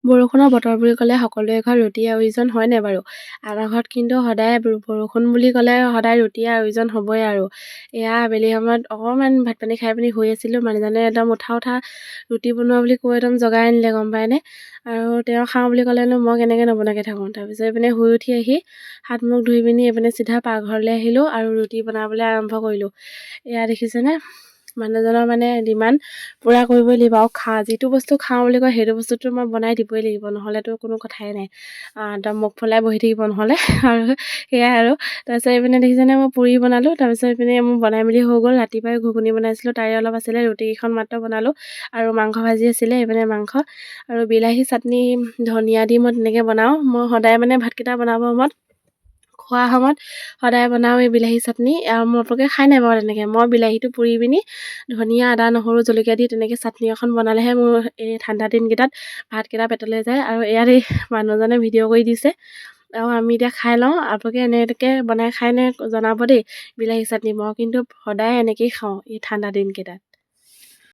বৰষুণৰ বতৰ বুলি ক'লে সকলোৰে ঘৰত ৰুটিৰ আয়োজন হয়নে বাৰু? আমাৰ ঘৰত কিন্তু সদায় বৰষুণ বুলি ক'লে সদায় ৰুটিৰ আয়োজন হ'বই আৰু। এয়া আবেলি সময়ত অকণমান ভাত পানী খাই পিনি শুই আছিলোঁ, মানুহজনে একদম উঠা ৰুটি বনোৱা বুলি কৈ একদম জগাই আনিলে গম পায়নে? আৰু তেওঁ খাওঁ বুলি ক'লেনো মই কেনেকৈ নবনাকৈ থাকোঁ। তাৰপিছত এইপিনে শুই উঠি আহি হাত মুখ ধুই পিনি এইপিনে চিধা পাকঘৰলৈ আহিলোঁ আৰু ৰুটি বনাবলৈ আৰম্ভ কৰিলোঁ। এয়া দেখিছেনে? মানুহজনৰ মানে ডিমাণ্ড পূৰা কৰিবই লাগিব আৰু যিটো বস্তু খাওঁ বুলি কয় সেইটো বস্তুটো মই বনাই দিবই লাগিব, নহ'লেতো কোনো কথাই নাই। একদম মুখ ফুলাই বহি থাকিব নহ'লে আৰু সেয়াই আৰু। তাৰপিছত এইপিনে দেখিছেনে মই পুৰি বনালোঁ, তাৰপিছত এইপিনে মোৰ বনাই মেলি হৈ গ'ল। ৰাতিপুৱাই ঘুগুনি বনাইছিলোঁ, তাৰে অলপ আছিলে, ৰুটিকেইখন মাত্ৰ বনালোঁ আৰু মাংস ভাজি আছিলে, এইপিনে মাংস আৰু বিলাহী চাটনি ধনিয়া দি মই তেনেকৈ বনাওঁ। মই সদায় মানে ভাতকেইটা বনাব সময়ত খোৱা সময়ত সদায় বনাওঁ এই বিলাহী চাটনি। আৰু মই আপোনালোকে খাই নাই বাৰু তেনেকৈ? মই বিলাহীটো পুৰি পিনি ধনিয়া আদা নহৰু জলকীয়া দি তেনেকৈ চাটনি এখন বনালেহে মোৰ এই ঠাণ্ডা দিনকেইটাত ভাতকেইটা পেটলৈ যায়। আৰু ইয়াত এই মানুহজনে ভিডিঅ' কৰি দিছে আৰু আমি এতিয়া খাই লওঁ। আপোনালোকে এনেকৈ বনাই খায়নে জনাব দেই বিলাহী চাটনি। মই কিন্তু সদায় এনেকৈয়ে খাওঁ এই ঠাণ্ডা দিনকেইটাত।